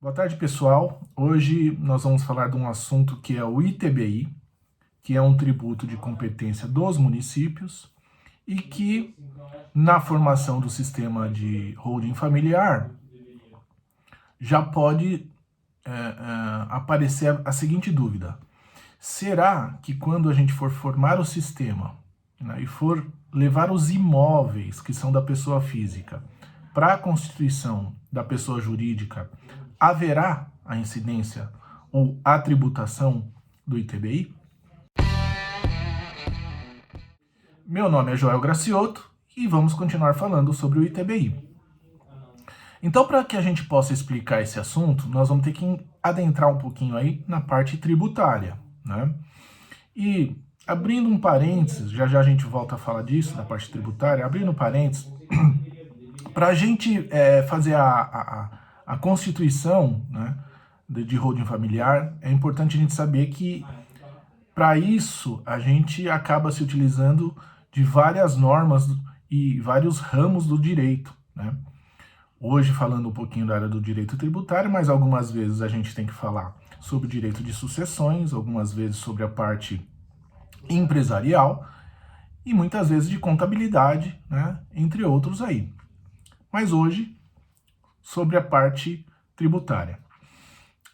Boa tarde, pessoal. Hoje nós vamos falar de um assunto que é o ITBI, que é um tributo de competência dos municípios e que, na formação do sistema de holding familiar, já pode aparecer a seguinte dúvida. Será que quando a gente for formar o sistema, né, e for levar os imóveis que são da pessoa física para a constituição da pessoa jurídica, haverá a incidência ou a tributação do ITBI? Meu nome é Joel Gracioto e vamos continuar falando sobre o ITBI. Então, para que a gente possa explicar esse assunto, nós vamos ter que adentrar um pouquinho aí na parte tributária, né? E abrindo um parênteses, já já a gente volta a falar disso, da parte tributária, abrindo um parênteses, para a gente fazer a constituição, né, de holding familiar, é importante a gente saber que, para isso, a gente acaba se utilizando de várias normas e vários ramos do direito, né? Hoje falando um pouquinho da área do direito tributário, mas algumas vezes a gente tem que falar sobre o direito de sucessões, algumas vezes sobre a parte empresarial e muitas vezes de contabilidade, né, entre outros aí. Mas hoje, sobre a parte tributária.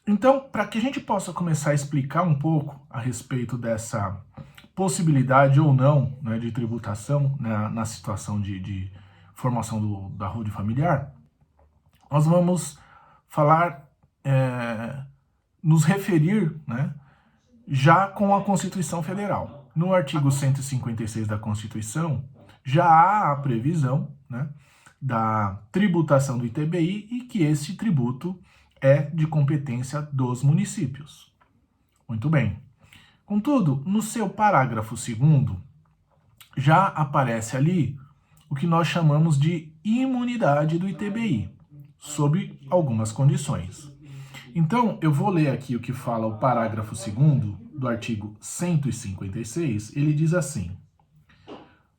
Então, para que a gente possa começar a explicar um pouco a respeito dessa possibilidade ou não, né, de tributação, né, na situação de formação da holding familiar, nós vamos falar, nos referir, né, já com a Constituição Federal. No artigo 156 da Constituição, já há a previsão, né, da tributação do ITBI e que esse tributo é de competência dos municípios. Muito bem. Contudo, no seu parágrafo 2º, já aparece ali o que nós chamamos de imunidade do ITBI, sob algumas condições. Então, eu vou ler aqui o que fala o parágrafo 2º do artigo 156, ele diz assim: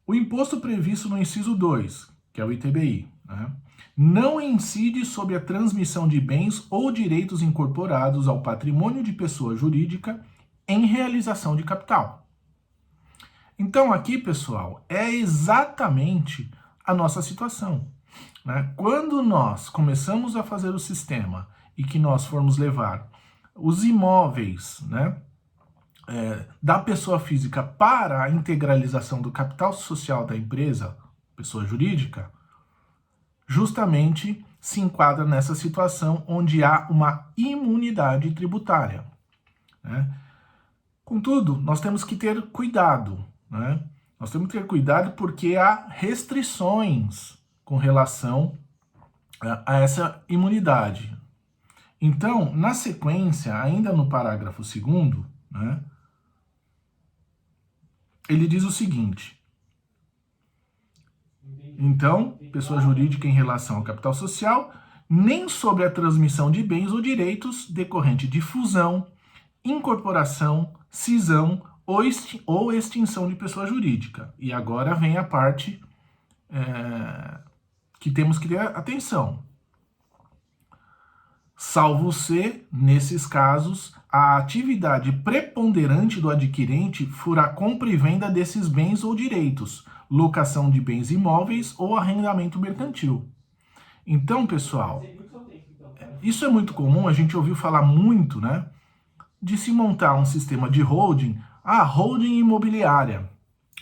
o imposto previsto no inciso 2, que é o ITBI, né, não incide sobre a transmissão de bens ou direitos incorporados ao patrimônio de pessoa jurídica em realização de capital. Então aqui, pessoal, é exatamente a nossa situação, né? Quando nós começamos a fazer o sistema e que nós formos levar os imóveis, né, da pessoa física para a integralização do capital social da empresa, pessoa jurídica, justamente se enquadra nessa situação onde há uma imunidade tributária, né? Contudo, nós temos que ter cuidado, né? Nós temos que ter cuidado porque há restrições com relação a essa imunidade. Então, na sequência, ainda no parágrafo 2º, né, ele diz o seguinte: então, pessoa jurídica em relação ao capital social, nem sobre a transmissão de bens ou direitos decorrente de fusão, incorporação, cisão ou extinção de pessoa jurídica. E agora vem a parte que temos que ter atenção. Salvo se, nesses casos, a atividade preponderante do adquirente for a compra e venda desses bens ou direitos, locação de bens imóveis ou arrendamento mercantil. Então, pessoal, isso é muito comum, a gente ouviu falar muito, né, de se montar um sistema de holding, holding imobiliária.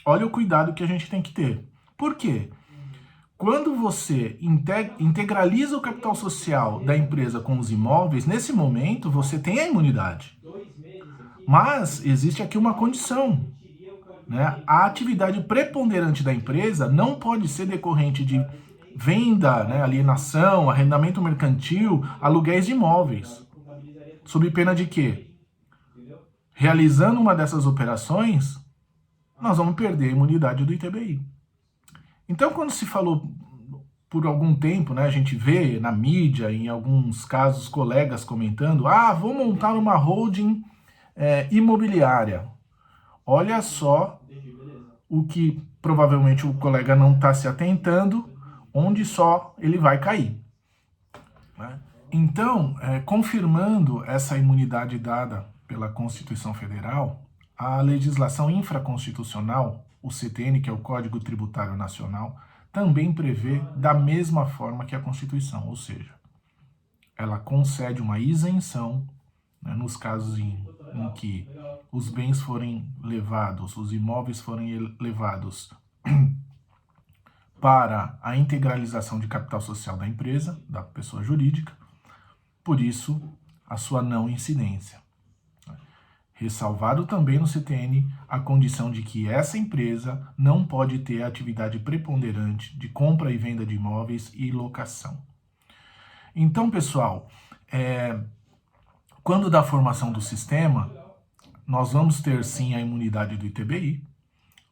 Olha o cuidado que a gente tem que ter. Por quê? Quando você integraliza o capital social da empresa com os imóveis, nesse momento você tem a imunidade. Mas existe aqui uma condição, né? A atividade preponderante da empresa não pode ser decorrente de venda, né, alienação, arrendamento mercantil, aluguéis de imóveis. Sob pena de quê? Realizando uma dessas operações, nós vamos perder a imunidade do ITBI. Então, quando se falou por algum tempo, né, a gente vê na mídia, em alguns casos, colegas comentando, vou montar uma holding imobiliária. Olha só o que provavelmente o colega não está se atentando, onde só ele vai cair, né? Então, confirmando essa imunidade dada pela Constituição Federal, a legislação infraconstitucional, o CTN, que é o Código Tributário Nacional, também prevê da mesma forma que a Constituição, ou seja, ela concede uma isenção, né, nos casos em que os bens forem levados, os imóveis forem levados para a integralização de capital social da empresa, da pessoa jurídica, por isso a sua não incidência. Ressalvado também no CTN a condição de que essa empresa não pode ter atividade preponderante de compra e venda de imóveis e locação. Então, pessoal, quando da formação do sistema, nós vamos ter sim a imunidade do ITBI,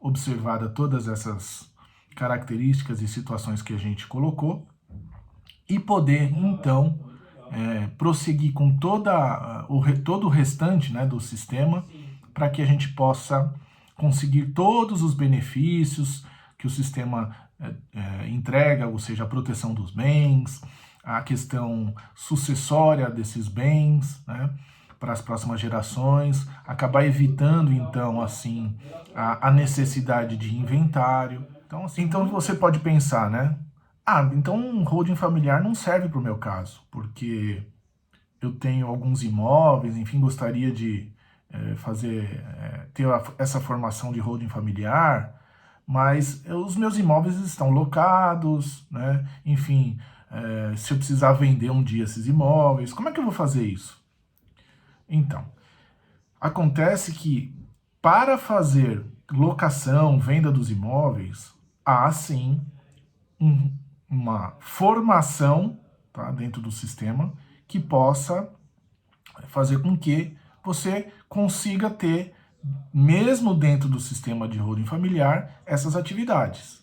observada todas essas características e situações que a gente colocou, e poder, então, prosseguir com todo o restante, né, do sistema, para que a gente possa conseguir todos os benefícios que o sistema entrega, ou seja, a proteção dos bens, a questão sucessória desses bens, né, para as próximas gerações, acabar evitando, então, assim, a necessidade de inventário. Então, assim, então você pode pensar, né? Então um holding familiar não serve para o meu caso, porque eu tenho alguns imóveis, enfim, gostaria de ter essa formação de holding familiar, mas os meus imóveis estão locados, né? Enfim, se eu precisar vender um dia esses imóveis, como é que eu vou fazer isso? Então, acontece que para fazer locação, venda dos imóveis, há sim uma formação, tá, dentro do sistema que possa fazer com que você consiga ter, mesmo dentro do sistema de holding familiar, essas atividades.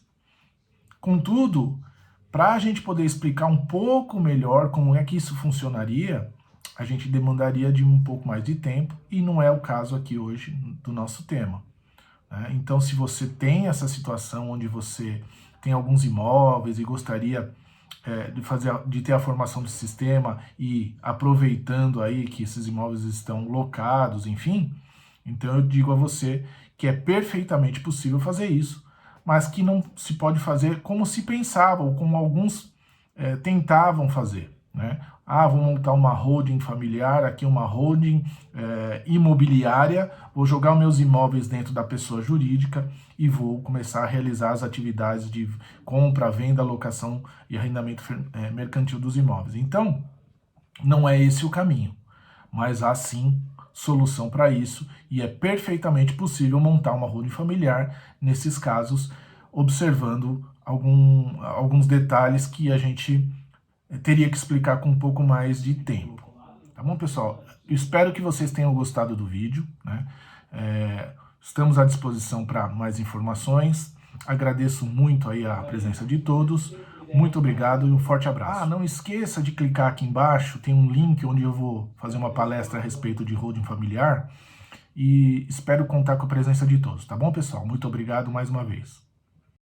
Contudo, para a gente poder explicar um pouco melhor como é que isso funcionaria, a gente demandaria de um pouco mais de tempo, e não é o caso aqui hoje do nosso tema. Então, se você tem essa situação onde você tem alguns imóveis e gostaria de ter a formação do sistema e aproveitando aí que esses imóveis estão locados, enfim, então eu digo a você que é perfeitamente possível fazer isso, mas que não se pode fazer como se pensava, ou como alguns tentavam fazer, né? Vou montar uma holding familiar, aqui uma holding imobiliária, vou jogar os meus imóveis dentro da pessoa jurídica e vou começar a realizar as atividades de compra, venda, locação e arrendamento mercantil dos imóveis. Então, não é esse o caminho, mas há sim solução para isso, e é perfeitamente possível montar uma holding familiar nesses casos, observando alguns detalhes que a gente teria que explicar com um pouco mais de tempo. Tá bom, pessoal? Eu espero que vocês tenham gostado do vídeo, né? Estamos à disposição para mais informações. Agradeço muito aí a presença de todos. Muito obrigado e um forte abraço. Não esqueça de clicar aqui embaixo, tem um link onde eu vou fazer uma palestra a respeito de holding familiar, e espero contar com a presença de todos, tá bom, pessoal? Muito obrigado mais uma vez.